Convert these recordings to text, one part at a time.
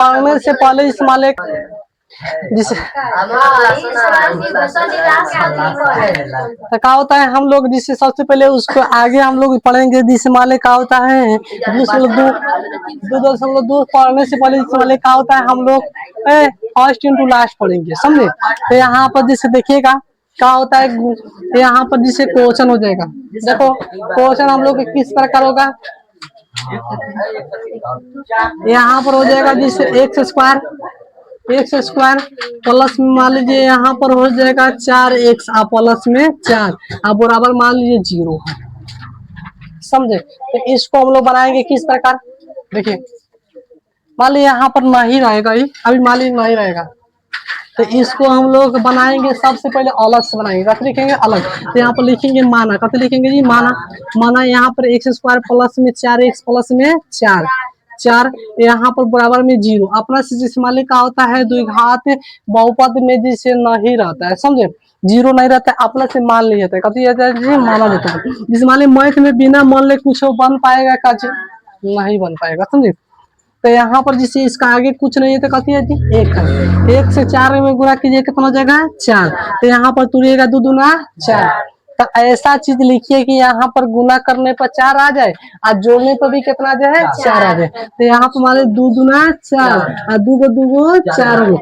पढ़ने से पहले इस्तेमाल एक जिसे तो क्या होता है हम लोग जिससे सबसे पहले उसको आगे हम लोग पढ़ेंगे जिसे माले क्या होता है 2.2 पढ़ने से पहले जिसे माले क्या होता है हम लोग फर्स्ट इंटू लास्ट पढ़ेंगे समझे। तो यहाँ पर जिसे देखिएगा क्या होता है यहाँ पर जिसे क्वेश्चन हो जाएगा। देखो क्वेश्चन हम लोग किस प्रकार होगा, यहाँ पर हो जाएगा जिसे एक्स स्क्वायर प्लस में मान लीजिए यहाँ पर हो जाएगा 4x प्लस में 4 अब बराबर मान लीजिए 0 है समझे। तो इसको हम लोग बनाएंगे किस प्रकार, देखिए मान लीजिए यहाँ पर नहीं रहेगा, ये अभी मान लीजिए नहीं रहेगा तो इसको हम लोग बनाएंगे सबसे पहले अलग से बनाएंगे। कैसे लिखेंगे अलग, तो यहाँ पर लिखेंगे माना, कैसे लिखेंगे जी माना यहाँ पर एक्स स्क्वायर प्लस में 4x प्लस में 4 यहाँ पर बराबर में 0 अपना से जिस मान का होता है द्विघात बहुपद में जिसे नहीं रहता है समझे, 0 नहीं रहता है अपना से मान लिया जाता है, कभी जी माना जाता है। जिस मान मैथ में बिना मान ले कुछ बन पाएगा का नहीं बन पाएगा समझे। तो यहाँ पर जिसे इसका आगे कुछ नहीं है तो कथी है जी 1 है, 1 से 4 में गुणा कीजिए कितना हो जाएगा 4, तो यहाँ पर तुरिएगा 2 दूना 4। तो ऐसा चीज लिखिए कि यहाँ पर गुना करने पर 4 आ जाए और जोड़ने पर भी कितना जो है 4 आ जाए। तो यहाँ पर मान 2 दूना 4 और 2 को 2 को 4 गो,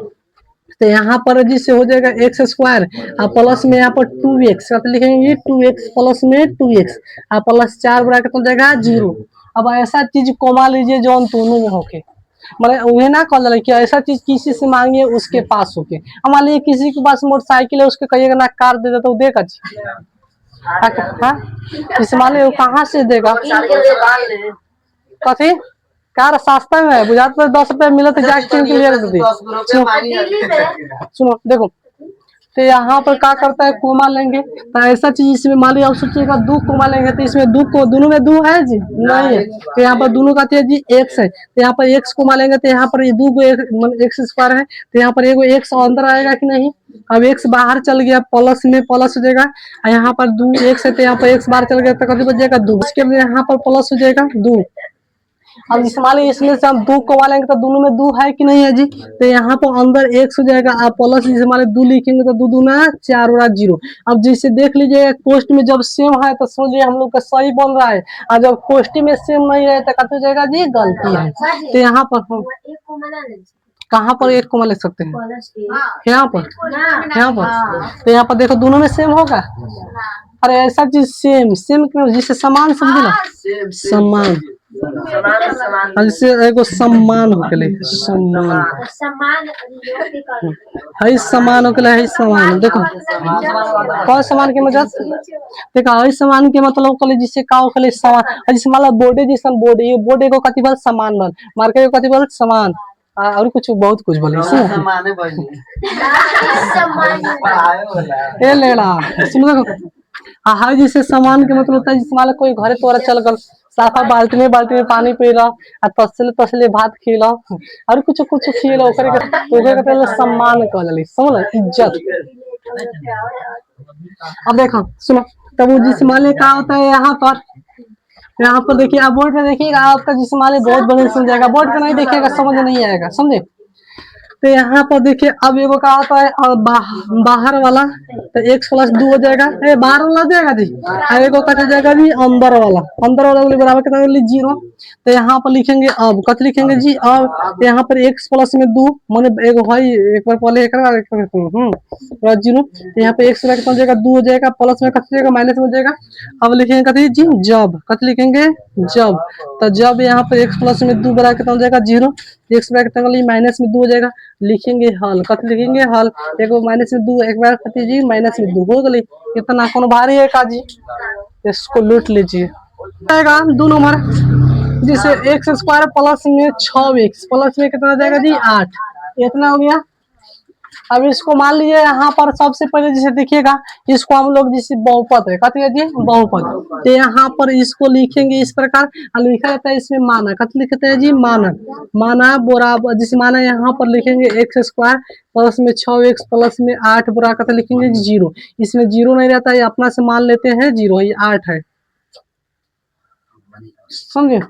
तो यहाँ पर जिससे हो जाएगा एक्स स्क्वायर और प्लस में यहाँ पर 2x लिखेंगे 2x प्लस में 2x और प्लस 4 बड़ा कितना हो जाएगा 0। अब ऐसा चीज कोमा लीजिए जो दोनों में होके मतलब उन्हें ना कह कि ऐसा चीज किसी से मांगिए उसके पास होके। अब मान लीजिए किसी के पास मोटरसाइकिल है उसके कहिएगा ना कार दे देता तो देगा जी, इस मान लीजिए कहाँ से देगा, कथी कार सस्ता में है बुझाते 10 रुपया मिला तो जाके क्लियर कर दी। सुनो देखो तो यहाँ पर क्या करता है कोमा लेंगे तो ऐसा चीज इसमें मान लीजिए आप सोचिएगा 2 कोमा लेंगे तो इसमें 2 को दोनों में 2 है जी नहीं है, तो यहाँ पर दोनों का जी x है तो यहाँ पर x कोमा लेंगे तो यहाँ पर ये 2 को एक्स स्क्वायर है तो यहाँ पर एगो x अंदर आएगा कि नहीं, अब x बाहर चल गया प्लस में प्लस हो जाएगा यहाँ पर 2x है तो यहाँ पर x बाहर चल गया तो कभी बच जाएगा 2, उसके लिए यहाँ पर प्लस हो जाएगा 2। अब इस मान लीजिए इसमें से हम 2 को वालेंगे तो दोनों में 2 है कि नहीं है जी, तो यहाँ पर अंदर x हो जाएगा आप प्लस जिसे मान 2 लिखेंगे तो 2 दूना 4 और 0। अब जैसे देख लीजिए पोस्ट में जब सेम है तो समझिए हम लोग का सही बन रहा है और जब कोष्टी में सेम नहीं है तो कट हो जाएगा जी गलती है। तो यहाँ पर हम कहाँ पर एक कोमा लिख सकते हैं, यहाँ पर तो यहाँ पर देखो दोनों में सेम होगा। अरे ऐसा चीज सेम जिससे समान समझे ना समान एगो सम्मान हो गए सम्मान हो गए सम्मान देखो कौन सम्मान के मतलब देखो हई सम्मान के मतलब कले जिससे का कले सम्मान जिससे मतलब बोर्डे जैसा बोर्ड ये बोर्ड एगो कथी बल सम्मान बल मार्केट कथी बल सम्मान और कुछ बहुत कुछ बोले ए लेड़ा सुनो हाँ जिससे सामान के मतलब होता है जिस मान कोई घरे तोरा चल गल साफा बाल्टी में पानी पी ला तसले भात खिला और कुछ खिला ओकरे सम्मान कहल समझ इज्जत। अब देखो सुनो तब वो जिस माले का होता है यहाँ पर देखिए आप बोर्ड में देखिएगा आपका जिस माले बहुत बढ़िया समझ जाएगा, बोर्ड पे नहीं देखिएगा समझ नहीं आएगा समझे। तो यहाँ पर देखिए अब एगो का होता है बाहर वाला तो x प्लस 2 हो जाएगा, बाहर वाला जाएगा जी और एगो कट जाएगा जी अंदर वाला बराबर कितना 0। तो यहाँ पर लिखेंगे अब कत लिखेंगे जी अब यहाँ पर x प्लस में 2 माने एगो भाई एक बार पहले एक 0 तो यहाँ पे x कितना हो जाएगा 2 हो जाएगा प्लस में कत जाएगा माइनस में हो जाएगा। अब लिखेंगे कथी जी जब कत लिखेंगे जब, तो जब यहाँ पे x प्लस में 2 बराबर कितना हो जाएगा 0 x बराबर कितना माइनस में 2 हो जाएगा लिखेंगे हल कत लिखेंगे हल एगो माइनस में 2 एक बार कथी जी माइनस में 2 हो गई इतना कौन भारी है का जी, इसको लूट लीजिए आएगा 2 नंबर जिसे एक्स स्क्वायर प्लस में 6x प्लस में कितना जाएगा जी 8 इतना हो गया। अब इसको मान लीजिए यहाँ पर सबसे पहले जैसे देखिएगा इसको हम लोग जैसे बहुपद है कहते हैं जी बहुपद, तो यहाँ पर इसको लिखेंगे इस प्रकार लिखा जाता है इसमें माना कत लिखते हैं जी माना बराबर जिसे माना यहाँ पर लिखेंगे एक्स स्क्वायर प्लस में 6x प्लस में 8 बुरा कत लिखेंगे 0, इसमें 0 नहीं रहता है अपना से मान लेते हैं 0 ये 8 है समझे।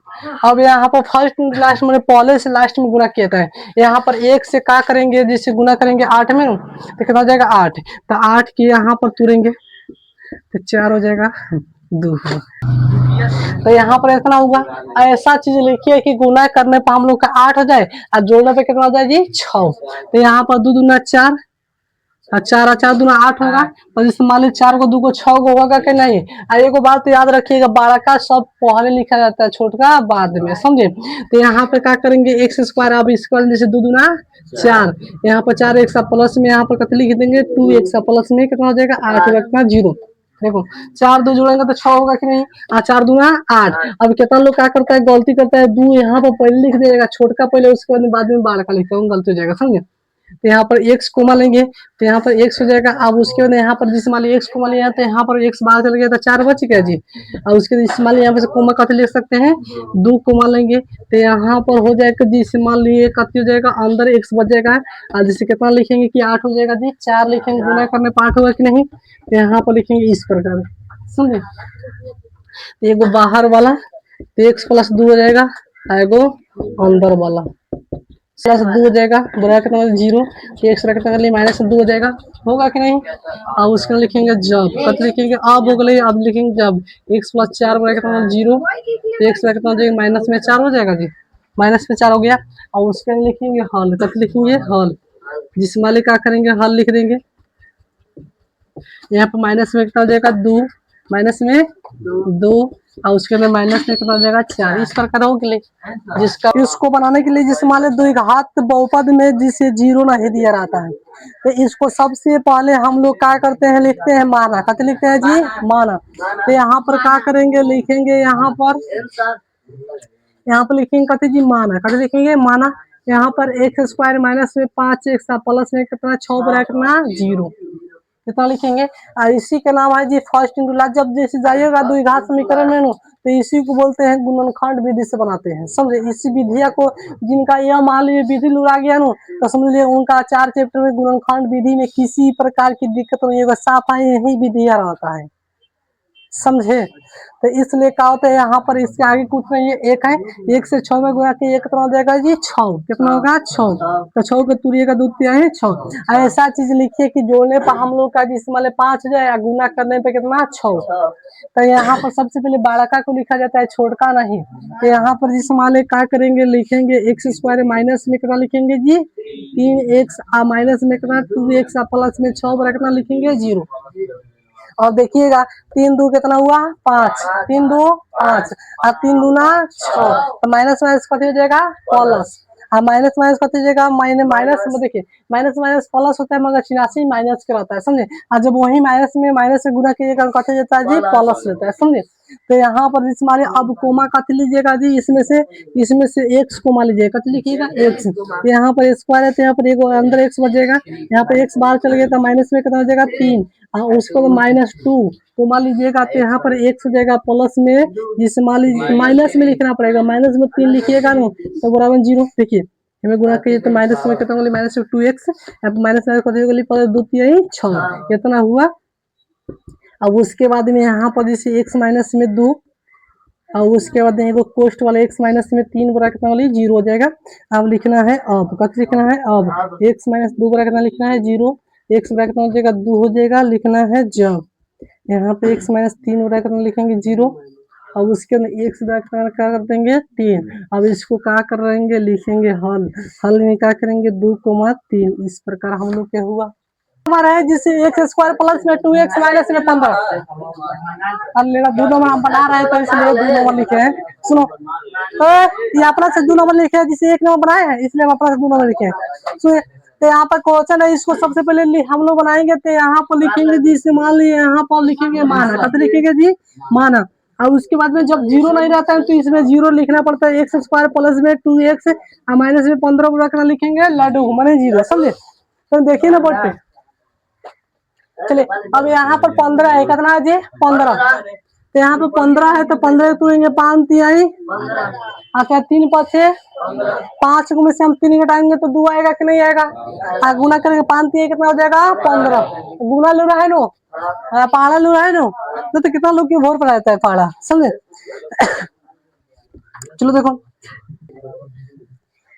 अब यहाँ पर फर्स्ट लास्ट में पहले से लास्ट में गुना किया था। यहाँ पर एक से क्या करेंगे, जिससे गुना करेंगे 8 में, तो कितना हो जाएगा 8। तो 8 की यहाँ पर तुरेंगे तो 4 हो जाएगा 2। तो यहाँ पर इतना होगा। ऐसा चीज लिखिए कि गुना करने पर हम लोग का 8 हो जाए और जोड़ने पे कितना हो जाए जी 6। तो यहाँ पर 2 दूना 4 और 4 4 दूना 8 होगा। और जैसे मान लीजिए 4 को 2 को 6 को होगा कि नहीं। और एक बात तो याद रखिएगा, 12 का सब पहले लिखा जाता है, छोटा बाद में, समझे। तो यहाँ पे क्या करेंगे एक्स स्क्वायर, अब इसके बाद जैसे 2 दूना 4, यहाँ पर 4 एक्स प्लस में यहाँ पर कितना लिख देंगे 2 एक्स प्लस में कितना हो जाएगा 8 कितना 0। देखो 4 2 जोड़ेंगे तो 6 होगा कि नहीं। 4 दूना 8। अब कितना लोग क्या करता है, गलती करता है, 2 यहाँ पर पहले लिख देगा छोटका पहले, उसके बाद में 12 का लिखता हूँ, गलती हो जाएगा, समझे। तो यहाँ पर एक्स कोमा लेंगे तो यहाँ पर एक्स हो जाएगा। अब उसके बाद यहाँ पर जिस मान ली एक्स कोमा लिया तो यहाँ पर एक्स बाहर चल गया तो 4 बच गया जी। और उसके बाद इस मान ली यहाँ पर कोमा कथी लिख सकते हैं 2 कोमा लेंगे तो यहाँ पर हो जाएगा जिस मान ली कथी हो जाएगा अंदर एक्स बच जाएगा। और जिसे कितना लिखेंगे कि 8 हो जाएगा जी। 4 लिखेंगे गुना करने 8 होगा कि नहीं। तो यहाँ पर लिखेंगे इस प्रकार, समझे। एगो बाहर वाला तो एक्स प्लस 2 हो जाएगा, एगो अंदर वाला प्लस 2 हो जाएगा, ब्रैकेट में 0 एक्स ब्रैकेट में लिए माइनस 2 हो जाएगा, होगा कि नहीं। अब उसके लिखेंगे जब, कब लिखेंगे अब हो गए, अब लिखेंगे जब एक्स प्लस 4 ब्रैकेट में 0 एक्स ब्रैकेट में जाएगा माइनस में 4 हो जाएगा जी, माइनस में 4 हो गया। और उसके लिखेंगे हल, कब लिखेंगे हल, जिस वाले क्या करेंगे हल लिख देंगे। यहाँ पर माइनस में कितना हो जाएगा 2, माइनस में 2 और उसके लिए माइनस में कितना हो जाएगा 4। इस प्रकार हो गए जिसका इसको बनाने के लिए जिस मान लो द्विघात बहुपद में जिसे 0 नहीं दिया रहता है, तो इसको सबसे पहले हम लोग क्या करते हैं लिखते हैं माना, कहते लिखते हैं जी माना। तो यहाँ पर क्या करेंगे लिखेंगे यहाँ पर लिखेंगे कहते जी माना, कहते लिखेंगे माना। यहाँ पर एक्स स्क्वायर माइनस में 5 एक्स प्लस में कितना 6 ब्रैकेट में 0 कितना लिखेंगे। और इसी के नाम है जी फर्स्ट इंटू लास्ट। जब जैसे जाइएगा द्विघात समीकरण में तो इसी को बोलते हैं गुणनखंड विधि से बनाते हैं, समझे। इसी विधिया को जिनका यह मान लीजिए विधि लुरा गया ना तो समझ लीजिए उनका 4 चैप्टर में गुणनखंड विधि में किसी प्रकार की दिक्कत नहीं होगा, साफ है यही विधिया रहता है, समझे। तो इसलिए क्या होता है यहाँ पर इसके आगे कुछ नहीं है, एक है 1 से 6 में गुणा के 1 कितना हो जाएगा जी 6, कितना होगा 6। तो 6 के तुरिएगा 2 है 6। ऐसा चीज लिखिए कि जोड़ने पर हम लोग का जिसमें 5 हो जाए, गुना करने पे कितना 6। तो यहाँ पर सबसे पहले बड़का को लिखा जाता है, छोटका नहीं। तो यहाँ पर जिस मान क्या करेंगे लिखेंगे एक्स स्क्वायर माइनस में कितना लिखेंगे जी 3x माइनस में कितना 2x प्लस में 6 कितना लिखेंगे 0। और देखिएगा 3 2 कितना हुआ 5, 3 2 5 और 3 दूना 6। तो माइनस माइनस कथी हो जाएगा प्लस, और माइनस माइनस कथी हो जाएगा माइनस में देखिए माइनस माइनस प्लस होता है मगर 84 माइनस के रहता है, समझे। और जब वही माइनस में माइनस से गुना कीजिएगा कथी जाता है जी प्लस रहता है, समझे। तो यहाँ पर जिस मारे अब कोमा कथी लीजिएगा जी इसमें से एक्स कोमा लीजिएगा, कथी लिखिएगा एक्स। यहाँ पर स्क्वायर है तो यहाँ पर एक अंदर एक्स बचेगा, यहाँ पर एक्स बाहर चल गया तो माइनस में कितना हो जाएगा 3 और उसको तो -2 तो मान लीजिएगा। तो यहाँ पर एक्स हो जाएगा प्लस में, जिससे मान लीजिए माइनस में लिखना पड़ेगा, माइनस में 3 लिखिएगा ना तो बराबर 0। देखिए हमें गुना करिए तो माइनस में कितना होगा माइनस 2x, अब माइनस कथी होगा 2 3 6 इतना हुआ। अब उसके बाद में यहाँ पर जैसे x माइनस में 2 और उसके बाद देखो कोस्ट वाला x माइनस में 3 बरा कितना वाली 0 हो जाएगा। अब लिखना है अब कत लिखना है अब x माइनस 2 बरा कितना लिखना है 0, x बरा कितना हो जाएगा 2 हो जाएगा, लिखना है जब। यहाँ पे x माइनस 3 बरा कितना लिखेंगे 0। अब उसके अंदर x बरा क्या कर देंगे 3। अब इसको क्या करेंगे लिखेंगे हल, हल में क्या करेंगे 2 3। इस प्रकार हम लोग क्या हुआ हमारा है जिससे एक्स स्क्वायर प्लस में 2x माइनस में 15। अब मेरा 2 नंबर हम बना रहे हैं तो इसलिए 2 नंबर लिखे हैं। सुनो तो ये अपना से 2 नंबर लिखे हैं, जिसे 1 नंबर बनाए हैं इसलिए हम अपना से 2 नंबर लिखे हैं। तो यहाँ पर क्वेश्चन है, इसको सबसे पहले हम लोग बनाएंगे तो यहाँ पर लिखेंगे जी से मान लीजिए यहाँ पर लिखेंगे माना, कब लिखेंगे जी माना। और उसके बाद में जब 0 नहीं रहता है तो इसमें 0 लिखना पड़ता है, एक्स स्क्वायर प्लस में 2x माइनस में 15 रखना लिखेंगे लड्डू माने 0, समझे। तो देखिए ना बढ़ते चलिए। अब यहाँ पर 15 है, कितना है जी 15। तो यहाँ पे 15 है तो 15 तोड़ेंगे 5 तिहाई क्या 3 5 5 में से हम 3 घटाएंगे तो 2 आएगा कि नहीं आएगा। गुना करेंगे 5 तिहाई कितना हो जाएगा 15। गुना लो रहा है नो पहाड़ा लो रहा है नो तो कितना लोग की भोर पर रहता है पहाड़ा, समझे। चलो देखो,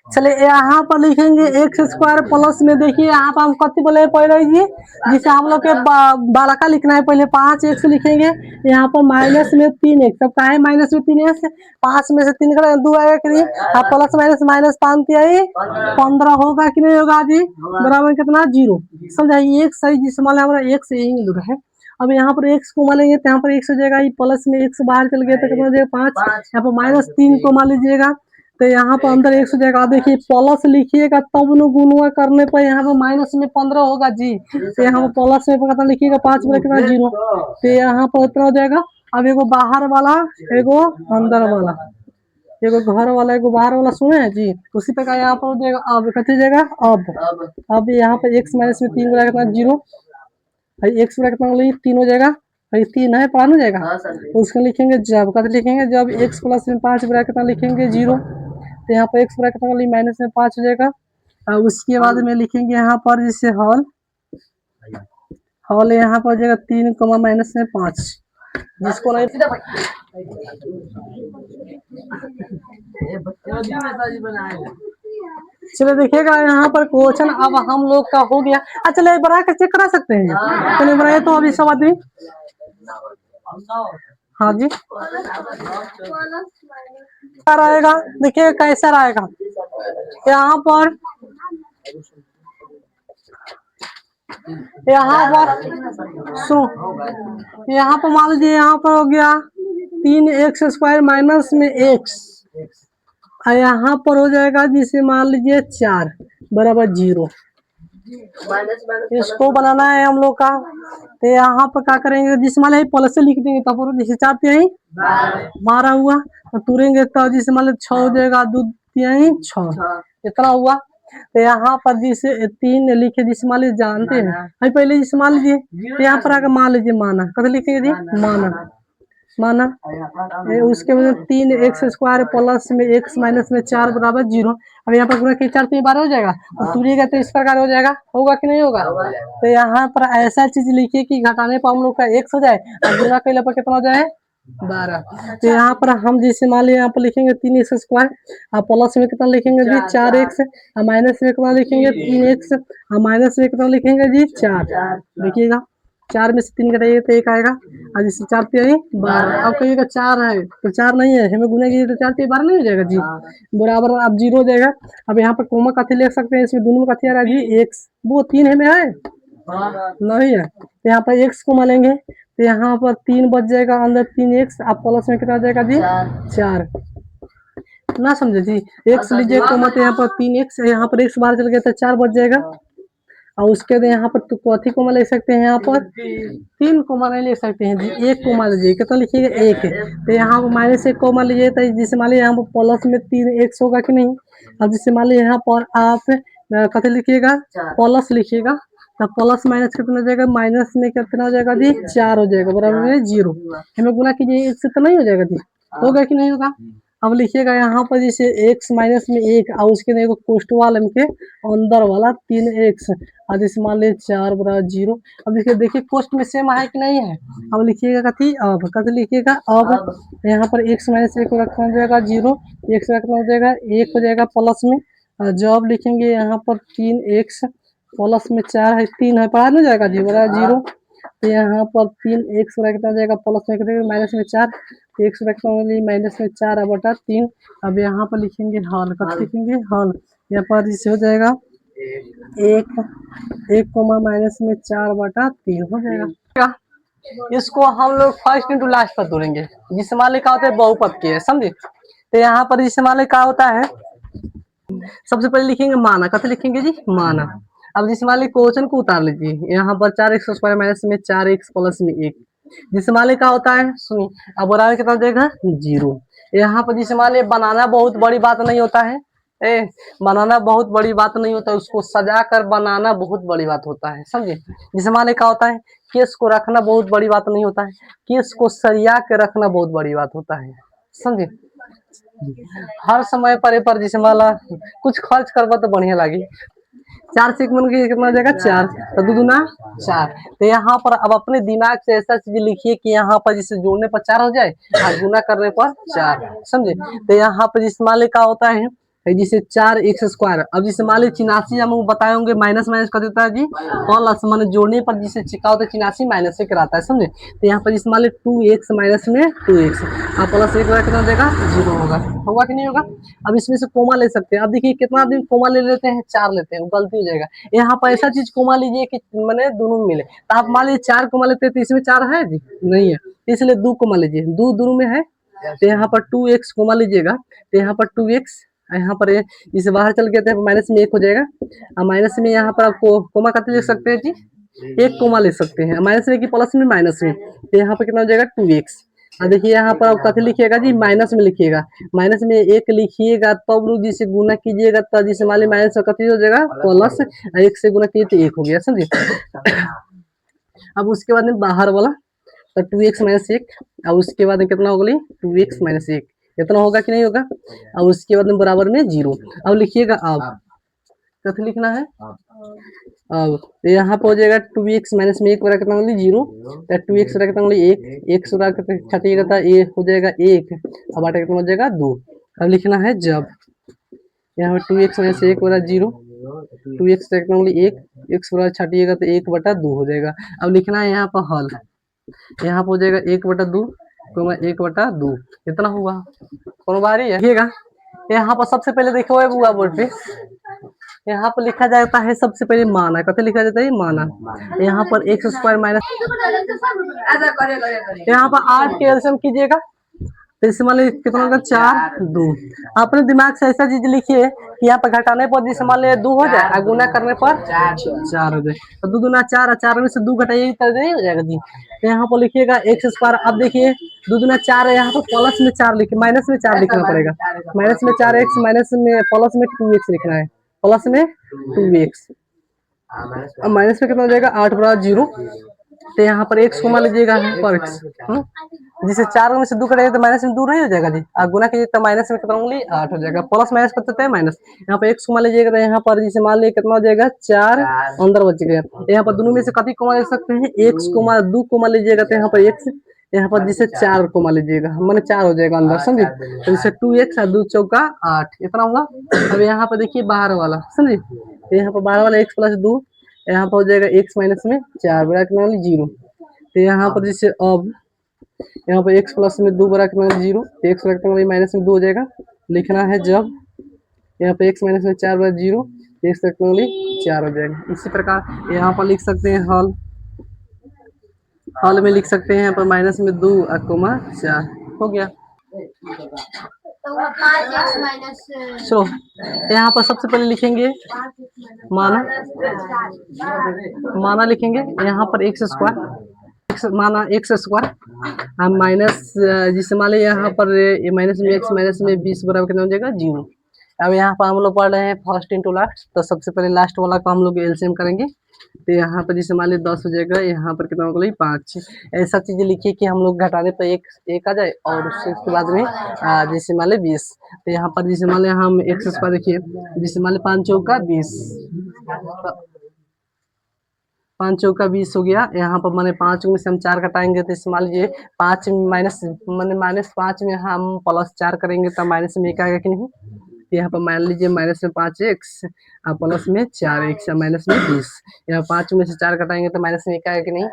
चले यहाँ पर लिखेंगे एक्स स्क्वायर प्लस में, देखिए यहाँ पर हम कति बोले पहले जी, जिसे हम लोग के बालका लिखना है, पहले 5x लिखेंगे, यहाँ पर माइनस में 3x, अब का है माइनस में 3x, 5 में से 3 का 2 आएगा कि नहीं, अब प्लस माइनस माइनस 5 15 होगा कि नहीं होगा जी, बराबर कितना 0, समझाइए एक सही जिसमें हमारा x यही मिल रहा है। अब यहाँ पर x को मान लेंगे तो यहाँ पर x हो जाएगा, प्लस में x बाहर चल गया तो कितना हो जाएगा 5, यहाँ पर -3 को मान लीजिएगा, तो यहाँ पर अंदर 100 जगह देखिए प्लस लिखिएगा तब न गुणा करने पर यहाँ पर माइनस में 15 होगा जी, तो यहाँ पर प्लस में कितना लिखिएगा 5 में कितना 0, तो यहाँ पर उतना हो जाएगा। अब एगो बाहर वाला एगो अंदर वाला, एगो घर वाला एगो बाहर वाला सुने हैं जी, उसी प्रकार यहाँ पर हो जाएगा अब कितनी जगह अब यहाँ पर x माइनस में 3 बड़ा कितना 0, x बड़ा कितना 3 हो जाएगा, 3 है पान हो जाएगा, उसको लिखेंगे जब कत लिखेंगे जब x प्लस में 5 बड़ा कितना लिखेंगे 0, तो यहाँ पर x बड़ा कितना माइनस में 5 हो जाएगा। और उसके बाद में लिखेंगे यहाँ पर जैसे हॉल हॉल यहाँ पर हो जाएगा 3 माइनस में 5, जिसको नहीं चलो देखिएगा यहाँ पर क्वेश्चन अब हम लोग का हो गया। अच्छा चलो बना कर चेक करा सकते हैं, चलो बनाए तो अभी सब आदमी, हाँ जी रहेगा, देखिए कैसा रहेगा यहाँ पर यहाँ पर मान लीजिए यहाँ पर हो गया 3x स्क्वायर माइनस में x, और यहाँ पर हो जाएगा जिसे मान लीजिए 4 बराबर 0, इसको बनाना है हम लोग का, तो यहाँ पर क्या करेंगे जिस मान लीजिए प्लस से लिख देंगे तब जिसे 4 तिहाई 12 हुआ, तो तुरेंगे तो जिसे मान लीजिए 6 हो जाएगा, 2 तिहाई 6 इतना हुआ। तो यहाँ पर जिसे 3 लिखे जिसे मान लीजिए जानते हैं अभी पहले जिसे मान लीजिए, यहाँ पर आकर मान लीजिए माना कभी लिखेंगे जी माना उसके बाद 3x स्क्वायर प्लस में x माइनस में 4 बराबर 0, अब यहाँ पर पूरा 4 3 12 हो जाएगा, और तुरिएगा तो इस प्रकार हो जाएगा, होगा कि नहीं होगा। तो यहाँ पर ऐसा चीज लिखिए कि घटाने पर हम लोग का x हो जाए और गुणा कैले पर कितना हो जाए 12। तो यहाँ पर हम जैसे मान लिया यहाँ पर लिखेंगे 3x स्क्वायर, और प्लस में कितना लिखेंगे जी 4x, और माइनस में कितना लिखेंगे 3x, और माइनस में कितना लिखेंगे जी 4, देखिएगा 4 में से 3 घटाइए तो 1 आएगा, और जिससे 4 तिहाई 12, अब कहिएगा 4 है तो 4 नहीं है, हमें गुना कीजिए तो 4 तिहाई 12 नहीं हो जाएगा जी, बराबर अब 0 हो जाएगा। अब यहाँ पर कोमा कथी लिख सकते हैं, इसमें दोनों में कथी आ रहा है जी x, वो 3 है में है नहीं है, तो यहाँ पर x को मानेंगे तो यहाँ पर 3 बच जाएगा, अंदर 3x, अब प्लस में कितना आ जाएगा जी 4 ना समझे जी, x लीजिए कोमा तो यहाँ पर 3x, यहाँ पर x बाहर चल गया तो 4 बच जाएगा, और उसके बाद यहाँ पर तो कथी कोमा लिख सकते हैं, यहाँ पर 3 कोमा नहीं लिख सकते हैं जी, 1 कोमा लीजिए कितना लिखिएगा 1 है, तो यहाँ पर -1 कोमा लीजिए तो जिसे मान लीजिए यहाँ पर प्लस में 3x होगा कि नहीं, अब जिसे मान लीजिए यहाँ पर आप कथी लिखिएगा प्लस लिखिएगा, तो प्लस माइनस कितना हो जाएगा, माइनस में कितना हो जाएगा जी 4 हो जाएगा, बराबर में 0, हमें गुना कीजिए 1 से तो नहीं हो जाएगा जी, होगा कि नहीं होगा। अब लिखिएगा यहाँ पर जैसे x माइनस में 1, और उसके देखो कोष्ट वाले के अंदर वाला 3x, और जैसे मान लीजिए 4 बराबर 0, अब देखिए कोष्ट में सेम है कि नहीं है, अब लिखिएगा कथी अब कथी लिखिएगा अब यहाँ पर x माइनस 1 रखना हो जाएगा 0, x रखना हो जाएगा 1 हो जाएगा प्लस में, जब लिखेंगे यहाँ पर 3x प्लस में 4 है 3 है पार हो जाएगा जी बराबर 0, तो यहाँ पर 3x कितना हो जाएगा प्लस में कितना माइनस में 4, x रखना माइनस में 4 बटा 3, अब यहाँ पर लिखेंगे हॉल, कब लिखेंगे हॉल, यहाँ पर जिसे हो जाएगा 1 माइनस में 4 बटा 3 हो जाएगा। इसको हम लोग फर्स्ट इंटू लास्ट पर तोड़ेंगे, जिससे मान लिखा होता है बहुपद के, समझे। तो यहाँ पर जिससे मान लिखा होता है सबसे पहले लिखेंगे माना, कैसे लिखेंगे जी माना। अब जिस मान ली क्वेश्चन को उतार लीजिए, यहाँ पर 4x स्क्वायर माइनस में 4x प्लस में 1, जिससे मान ली क्या होता है सुनिए, अब बराबर कितना देगा 0। यहाँ पर जिसे मान ली बनाना बहुत बड़ी बात नहीं होता है, बनाना बहुत बड़ी बात नहीं होता है, उसको सजा कर बनाना बहुत बड़ी बात होता है, समझे। जिसे मान ली क्या होता है केस को रखना बहुत बड़ी बात नहीं होता है, केस को सरिया के रखना बहुत बड़ी बात होता है, समझे। हर समय पर जैसे माला कुछ खर्च करबा तो बढ़िया लगी, 4 से 1 बन के कितना हो जाएगा 4, तो 2 दूना 4। तो यहाँ पर अब अपने दिमाग से ऐसा चीज लिखिए कि यहाँ पर जिसे जोड़ने पर 4 हो जाए और गुना करने पर 4, समझे। तो यहाँ पर जिस मान ली क्या होता है जिसे 4x²। अब जिसे मान ली 84 हम बताए होंगे माइनस माइनस कर देता है जी प्लस, मान जोड़ने पर जिसे चिका होता है 84 माइनस से कराता है, समझे। तो यहाँ पर जिसे मान ली 2x माइनस में 2x और प्लस 1 कितना हो जाएगा 0 होगा कि नहीं होगा। अब इसमें से कोमा ले सकते हैं। अब देखिए कितना दिन कोमा ले लेते हैं 4 लेते हैं, गलती हो जाएगा। यहाँ पर ऐसा चीज कोमा लीजिए कि मैंने दोनों में मिले। तो आप मान लीजिए 4 कोमा लेते हैं तो इसमें 4 है जी नहीं है, इसलिए 2 कोमा लीजिए, 2 दोनों में है। तो यहाँ पर 2x कोमा लीजिएगा, तो यहाँ पर 2x, यहाँ पर इसे बाहर चल गया तो माइनस में 1 हो जाएगा। और माइनस में यहाँ पर आपको कोमा करते लिख सकते हैं जी, 1 कोमा ले सकते हैं, माइनस में कि प्लस में माइनस में। तो यहाँ पर कितना हो जाएगा 2x। और देखिए यहाँ पर आप कथी लिखिएगा जी माइनस में लिखिएगा, माइनस में 1 लिखिएगा तब लोग जिसे गुना कीजिएगा तब जिसे मान ली माइनस का कथी हो जाएगा प्लस, 1 से गुना कीजिए तो 1 हो गया, समझिए। अब उसके बाद में बाहर वाला तो 2x माइनस 1, और उसके बाद में कितना होगा 2x माइनस 1, इतना होगा कि नहीं होगा। और उसके बाद में बराबर में 0। अब लिखिएगा अब कथी लिखना है अब, तो यहाँ पे हो जाएगा 2x माइनस में 1 बराबर कितना होगा 0, तो 2x बराबर कितना होगा 1, 1 से बराबर छठिएगा था ये हो जाएगा 1, अब आटा कितना हो जाएगा 2। अब लिखना है जब यहाँ पे 2x माइनस 1 बराबर 0, 2x कितना होगा 1, x बराबर छठिएगा तो 1/2 हो जाएगा। अब लिखना है यहाँ पर हल, यहाँ पे हो जाएगा 1/2 तो 1/2 इतना हुआ। कौन बारी है देखिएगा, यहाँ पर सबसे पहले देखो बुआ बोर्ड पे यहाँ पर लिखा जाता है सबसे पहले माना, कैसे लिखा जाता है माना। यहाँ पर x² माइनस, यहाँ पर 8 के एलसीएम कीजिएगा तो इसमें मान लीजिए कितना होगा 4 2। अपने दिमाग से ऐसा चीज लिखिए कि यहाँ पर घटाने पर जिसे मान लीजिए 2 हो जाए और गुना करने पर 4 हो जाए, तो 2 दूना 4 और 4 में से 2 घटाइए तो नहीं हो जाएगा जी। तो यहाँ पर लिखिएगा x²। अब देखिए 2 दूना 4 है, यहाँ पर प्लस में 4 लिखिए, माइनस में 4 लिखना पड़ेगा, माइनस में 4x माइनस में प्लस में 2x लिखना है, प्लस में 2x। अब माइनस में कितना हो जाएगा 8/0। तो यहाँ पर x को मान लीजिएगा पर x, जिसे 4 में से 2 करेगा तो माइनस में 2 नहीं हो जाएगा जी, और गुना कीजिए तो माइनस में कितना उंगली 8 हो जाएगा, प्लस माइनस कर सकते हैं माइनस। यहाँ पर x को मान लीजिएगा तो यहाँ पर जिसे मान लीजिए कितना हो जाएगा 4 अंदर बच गया। यहाँ पर दोनों में से कथी को मान ले सकते हैं, x को मान 2 को मान लीजिएगा तो यहाँ पर x, यहाँ पर जिसे 4 को मान लीजिएगा मैंने 4 हो जाएगा अंदर, समझे। तो जिसे 2x और 2 चौका 8 इतना हुआ। अब यहाँ पर देखिए बाहर वाला, समझे, यहाँ पर बाहर वाला x + 2, यहाँ पर हो जाएगा x माइनस में 4 बराबर कितना 0। तो यहाँ पर जैसे अब यहाँ पर x प्लस में 2 बराबर कितना 0, x बराबर कितना माइनस में 2 हो जाएगा। लिखना है जब यहाँ पे x माइनस में 4 बराबर 0, x बराबर कितना 4 हो जाएगा। इसी प्रकार यहाँ पर लिख सकते हैं हल, हल में लिख सकते हैं यहाँ पर माइनस में 2 और कोमा 4 हो गया। चलो यहाँ पर सबसे पहले लिखेंगे माना, माना लिखेंगे यहाँ पर x² माना x² माइनस जिसे मान लीजिए यहाँ पर माइनस में x माइनस में 20 बराबर कितना हो जाएगा 0। अब यहाँ पर हम लोग पढ़ रहे हैं फर्स्ट इंटू लास्ट, तो सबसे पहले लास्ट वाला को हम लोग एलसीएम करेंगे। तो यहाँ पर जिसे मान लीजिए 10 हो जाएगा, यहाँ पर कितना होगा 5। ऐसा चीज लिखिए कि हम लोग घटाने पर एक आ जाए और उसके बाद में जैसे मान लीजिए 20। तो यहाँ पर जिसे मान लीजिए हम x² देखिए, जिसे मान लीजिए 5 चौका 20, 5 चौका 20 हो गया। यहाँ पर मैंने 5 में से हम 4 घटाएंगे तो मान लीजिए 5 माइनस मैंने -5 में हम +4 करेंगे तो माइनस में 1 आएगा कि नहीं। यहाँ पर मान लीजिए माइनस में 5x और प्लस में 4x या माइनस में 20। यहाँ 5 में से 4 घटाएंगे तो माइनस में 1 आएगा कि नहीं।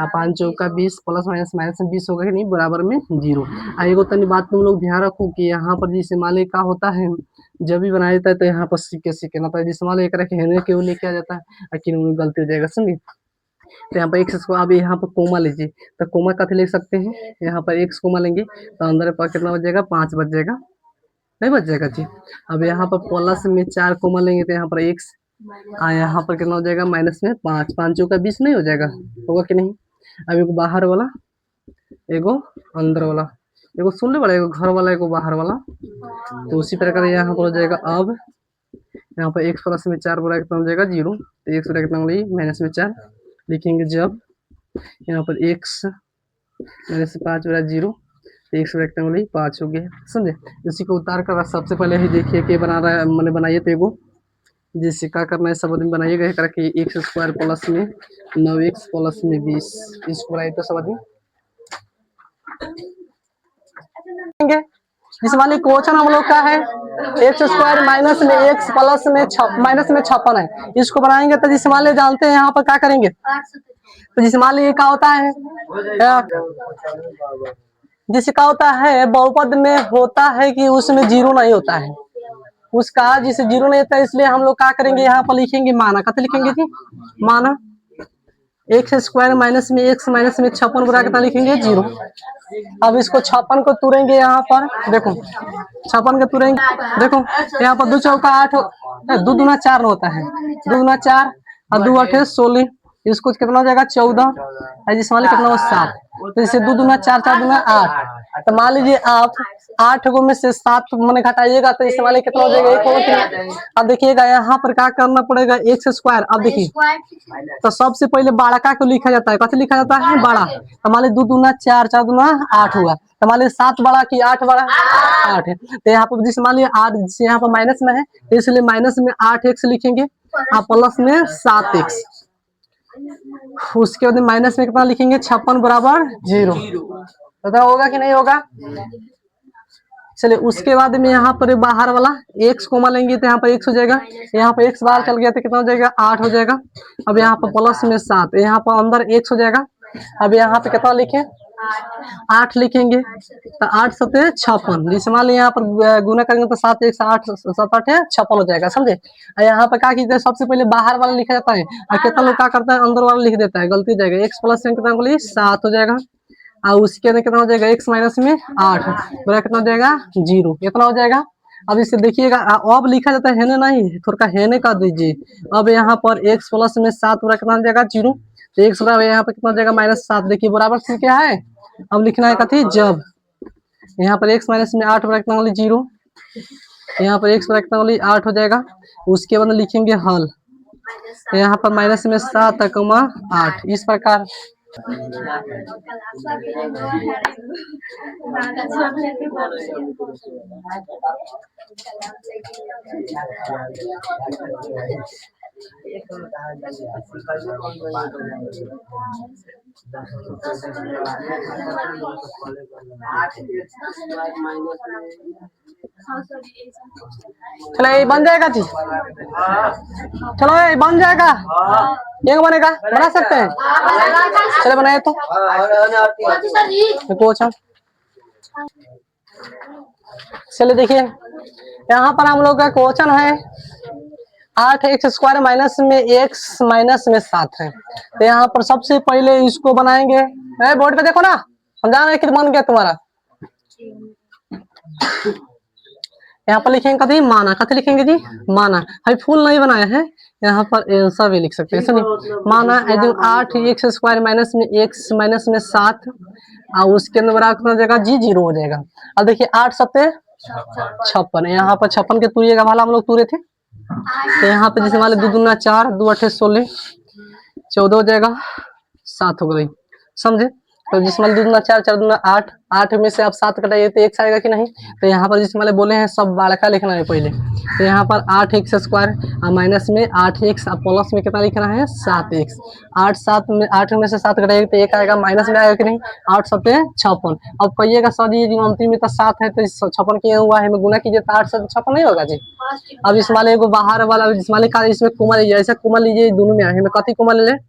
5 चौका 20 प्लस माइनस माइनस में 20 होगा कि नहीं, बराबर में 0। एगो तनी बात तुम लोग ध्यान रखो कि यहाँ पर जिसे मान ली का होता है जब भी बनाया जाता है तो यहाँ पर सीखे ना था, जिसे मान ली क्यों लेके आ जाता है कि गलती हो जाएगा, समझिए। तो यहाँ पर x को अब यहाँ पर कोमा लीजिए, तो कोमा कथी लिख सकते हैं, यहाँ पर x कोमा लेंगे तो अंदर पर कितना बच जाएगा 5 बच जाएगा, नहीं बच जाएगा जी। अब यहाँ पर प्लस में 4 कोमा लेंगे तो यहाँ पर x यहाँ पर कितना हो जाएगा माइनस में 5, 5 चौका 20 नहीं हो जाएगा, होगा कि नहीं। अब एगो बाहर वाला एगो अंदर वाला, एगो सुन ले बड़ा एगो घर वाला एगो बाहर वाला, तो उसी प्रकार यहाँ पर हो जाएगा। अब यहाँ पर x प्लस में 4 बड़ा कितना हो जाएगा 0, तो x बड़ा कितना हो गई माइनस में 4 लिखेंगे जब यहाँ पर x माइनस 5 बड़ा 0, x रेक्टेंगल 5 हो गया, समझे। इसी को उतार कर सबसे पहले ही देखिए कि बना रहा है मैंने बनाइए तो एगो जैसे क्या करना है सब आदमी बनाइएगा करके एक्स स्क्वायर प्लस में 9x प्लस में 20 इसको बनाइए तो सब आदमी जिस वाले क्वेश्चन हम लोग का है एक्स स्क्वायर माइनस में एक्स प्लस में माइनस में 56 है। इसको बनाएंगे तो जिस मान जानते हैं यहाँ पर क्या करेंगे तो जिस मान ये क्या होता है जिसे क्या होता है बहुपद में होता है कि उसमें जीरो नहीं होता है उसका जिसे जीरो नहीं होता है इसलिए हम लोग क्या करेंगे यहाँ पर लिखेंगे माना कत लिखेंगे जी माना एक्स स्क्वायर माइनस में एक्स माइनस में 56 बुरा कितना लिखेंगे जीरो। अब इसको 56 को तुरेंगे यहाँ पर देखो 56 को तुरेंगे देखो यहाँ पर 2 चौका 8 2 दूना 4 होता है 2 दूना 4 और 2 8 16 इसको कितना हो जाएगा 14 जिस मान लीजिए कितना हो 7 तो इसे 2 दूना 4 4 दूना 8 तो मान लीजिए आप 8 को में से 7 मैंने घटाइएगा तो इसे मान लीजिए कितना हो जाएगा 1 होगा। अब देखिएगा यहाँ पर क्या करना पड़ेगा एक्स स्क्वायर। अब देखिए तो सबसे पहले बाड़का को लिखा जाता है कैसे लिखा जाता है बड़ा तो मान लीजिए 2 दूना 4 4 दूना 8 हुआ तो मान लीजिए 7 बड़ा की 8 बड़ा 8 है तो यहाँ पर जिस मान लीजिए 8 जिससे यहाँ पर माइनस में है तो इसलिए माइनस में 8x लिखेंगे और प्लस में 7x उसके बाद माइनस में कितना लिखेंगे 56 बराबर 0 पता होगा कि नहीं होगा। चलिए उसके बाद में यहाँ पर बाहर वाला x को लेंगे तो यहाँ पर x हो जाएगा यहाँ पर x बाहर चल गया तो कितना हो जाएगा 8 हो जाएगा। अब यहाँ पर प्लस में 7 यहाँ पर अंदर x हो जाएगा। अब यहाँ पे कितना लिखे 8 लिखेंगे तो 8 सते 56 जिसे मान लीजिए यहाँ पर गुना करेंगे तो 7 1 8 7 8 56 हो जाएगा समझे। यहाँ पे क्या कीजिए सबसे पहले बाहर वाला लिखा जाता है और कितना लोग क्या करता है अंदर वाला लिख देता है गलती हो जाएगा x प्लस में कितना बोलिए 7 हो जाएगा और उसके अंदर कितना हो जाएगा x माइनस में 8 पूरा कितना हो जाएगा 0 कितना हो जाएगा। अब इसे देखिएगा अब लिखा जाता है ना नहीं थोड़ा हेने कर दीजिए। अब यहाँ पर x प्लस में 7 पूरा कितना हो जाएगा 0 तो x बराबर यहाँ पर कितना हो जाएगा -7 देखिए बराबर से क्या है। अब लिखना है कथी जब यहाँ पर x माइनस में 8 बराबर कितना होगा 0 यहाँ पर x बराबर कितना होगा 8 हो जाएगा। उसके बाद लिखेंगे हल यहाँ पर माइनस में 7 8 इस प्रकार चलो ये बन जाएगा जी चलो ये बन जाएगा ये बनेगा बना सकते हैं चलो बनाए तो चलिए देखिए यहाँ पर हम लोग का क्वेश्चन है 8x स्क्वायर माइनस में x माइनस में 7 है तो यहाँ पर सबसे पहले इसको बनाएंगे बोर्ड पे देखो ना समझा रहे कि बन गया तुम्हारा। यहाँ पर लिखेंगे कभी माना कथी लिखेंगे जी माना अभी फुल नहीं बनाया है यहाँ पर आंसर भी लिख सकते हैं सुनिए माना 8x स्क्वायर माइनस में x माइनस में 7 और उसके अंदर बराबर हो जाएगा जी 0 हो जाएगा। अब देखिए 8 सत्ते 56 यहाँ पर 56 के तुरिएगा वाला हम लोग तुरे थे तो यहाँ पे जैसे मान 2 दूना 4 2 8 16 14 हो जाएगा 7 हो गई समझे। तो जिसमें 2 दूना 4 4 दूना 8 8 में से आप 7 कटाइए तो x आएगा कि नहीं। तो यहाँ पर जिसमें बोले हैं सब बाड़का लिखना है पहले तो यहाँ पर 8x स्क्वायर माइनस में 8x प्लस में कितना लिखना है 7x 8 में से 7 कटाइए तो 1 आएगा माइनस में आएगा कि नहीं 8 सत्ते 56। अब कहिएगा सर जी अंतिम में तो 7 है तो 56 किया हुआ है गुना कीजिए तो 8 सत्ते 56 नहीं होगा जी। अब इसमें एगो बाहर वाला जिसमें का इसमें कुमा लीजिए ऐसा कुमा लीजिए दोनों में है कथी कुमा ले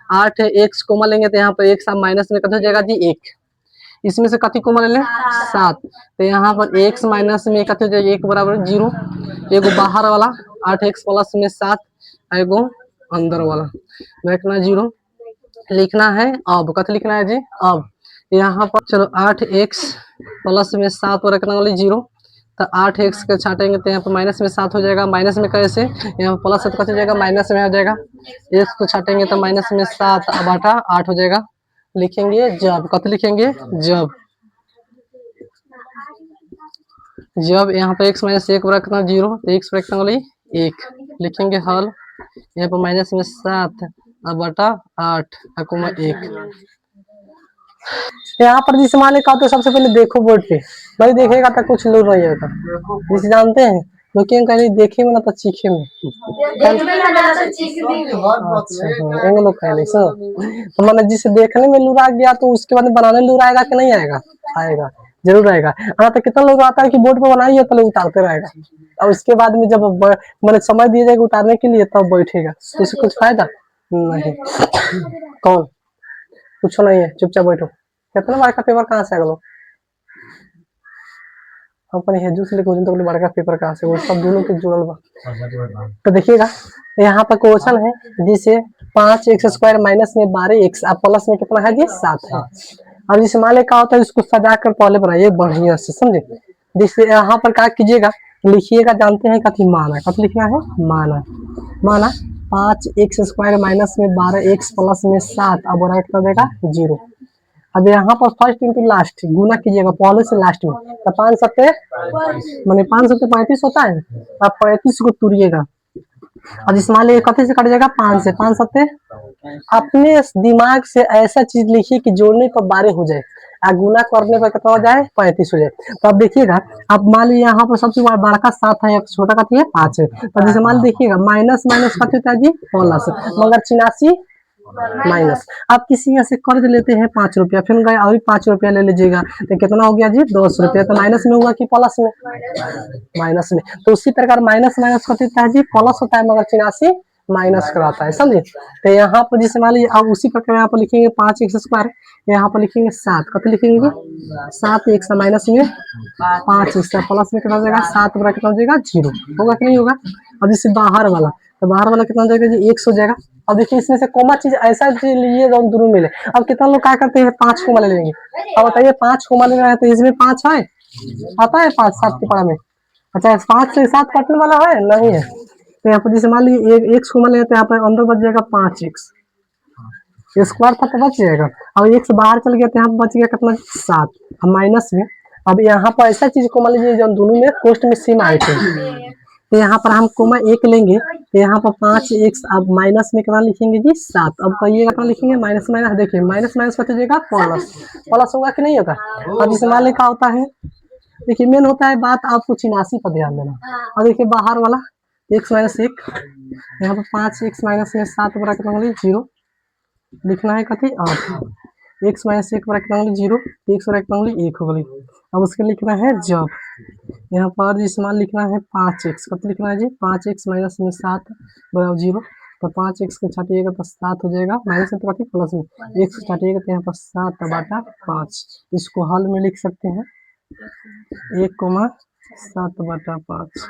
8x कोमा लेंगे तो यहाँ पर x माइनस में कथी हो जाएगा जी 1 इसमें से कथी कोमा ले लें 7 तो यहाँ पर x माइनस में कथी हो जाएगा 1 बराबर 0 एगो बाहर वाला 8x प्लस में 7 एगो अंदर वाला रखना 0 लिखना है। अब कथी लिखना है जी अब यहाँ पर चलो 8x प्लस में 7 रखना वाली 0 तो 8x के छाटेंगे तो यहाँ पर माइनस में 7 हो जाएगा माइनस में कैसे यहाँ पर प्लस 7 कैसे हो जाएगा माइनस में हो जाएगा x को छाटेंगे तो माइनस में 7 अब 8 हो जाएगा। लिखेंगे जब कत लिखेंगे जब यहाँ पर x माइनस 1 रखना 0 तो x रखने वाली 1 लिखेंगे हल यहाँ पर माइनस में 7 अब 8 1 यहाँ पर जिस माने का तो सबसे पहले देखो बोर्ड पे भाई देखेगा तो कुछ लोग नहीं होता जिसे जानते हैं लोग कहीं देखे में ना तो चीखे में लोग कहने सुनो तो मैंने जिसे देखने में लुरा गया तो उसके बाद बनाने लुरा आएगा कि नहीं आएगा? आएगा, जरूर आएगा। हाँ तो कितना लोग आता है कि बोर्ड पे बनाइए तो लोग उतारते रहेगा और उसके बाद में जब मैंने समय दिया जाएगा उतारने के लिए तब बैठेगा, तो इससे कुछ फायदा नहीं। कौन? कुछ नहीं है, चुपचाप बैठो। कितना बार का पेपर कहाँ से आएगा? अपने हेजू से लेकर तो बड़का पेपर कहाँ से, वो सब दोनों के जुड़ल बा। तो देखिएगा यहाँ पर क्वेश्चन है जिसे 5x² माइनस में 12x अब प्लस में कितना है जी 7 है। अब जिसे मान ले क्या होता है इसको सजा कर पहले बनाइए बढ़िया से, समझे। जिससे यहाँ पर क्या कीजिएगा लिखिएगा, जानते हैं कथी माना, कथी लिखना है माना। माना 5x² माइनस में 12x प्लस में 7 अब राइट कर देगा 0। अब यहाँ पर फर्स्ट इंटू लास्ट गुना कीजिएगा पहले से लास्ट में, तो 5 सत्ते मैंने 5 सत्ते 35 होता है। अब 35 को तुरिएगा और इस मान लीजिए कथे से कट जाएगा 5 से, 5 सत्ते अपने दिमाग से ऐसा चीज लिखिए कि जोड़ने पर 12 हो जाए और गुना करने पर कितना हो जाए 35 हो जाए। तो अब देखिएगा अब मान लीजिए यहाँ पर सबसे बड़ा का 7 है, छोटा कथी है 5 है। तो जैसे मान देखिएगा माइनस माइनस कथी होता है जी प्लस, मगर 84 माइनस। आप किसी यहाँ से कर्ज लेते हैं 5 रुपया, फिर गए और 5 रुपया ले लीजिएगा तो कितना हो गया जी 10 रुपया। तो माइनस में हुआ कि प्लस में? माइनस में। तो उसी प्रकार माइनस माइनस का होता है जी प्लस होता है, मगर 84 माइनस कराता है, समझे। तो यहाँ पर जैसे मान लीजिए अब उसी प्रकार यहाँ पर लिखेंगे 5x², यहाँ पर लिखेंगे 7, कत लिखेंगे 7x माइनस में 5x प्लस में कितना हो जाएगा 7 बड़ा कितना हो जाएगा 0, होगा कि नहीं होगा। अब जैसे बाहर वाला, तो बाहर वाला कितना हो जाएगा जी 1 हो जाएगा। अब देखिए इसमें से कॉमा चीज ऐसा लिए दोनों मिले। अब कितना लोग क्या करते हैं 5 कोमा ले लेंगे। अब बताइए 5 कोमा ले रहे हैं तो इसमें 5 है, आता है 5 7 के पढ़ा में। अच्छा 5 से 7 कटने वाला है नहीं है। तो यहाँ पर जैसे मान लीजिए एक कोमा ले तो यहाँ पर अंदर बच जाएगा 5x स्क्वायर था तो बच जाएगा। अब 1 से बाहर चल गया तो यहाँ बच गया कितना 7 माइनस में। अब यहाँ पर ऐसा चीज को मान लीजिए जो दोनों में कोष्ट में सेम आए थे, तो यहाँ पर हम कोमा 1 लेंगे तो यहाँ पर 5x अब माइनस में कितना लिखेंगे जी 7। अब कहिएगा कितना लिखेंगे माइनस माइनस, देखिए माइनस माइनस का जाएगा प्लस, प्लस होगा कि नहीं होगा। अब इसे मान लें क्या होता है, देखिए मेन होता है बात आपको 84 पर ध्यान देना। अब देखिए बाहर वाला x माइनस 1, यहाँ पर 5x माइनस में 7 बड़ा कितना 0 लिखना है कथी 8, x माइनस 1 बड़ा कितना 0, x बड़ा कितना 1 हो गई। अब उसके लिखना है जब यहाँ पर जिस मान लिखना है 5x, कत लिखना है जी 5x माइनस में 7 बराबर 0। तो 5x को छाटिएगा तो 7 हो जाएगा, माइनस में तो कथी प्लस में x को छाटिएगा तो यहाँ पर 7 बटा 5। इसको हल में लिख सकते हैं 1, 7 बटा 5।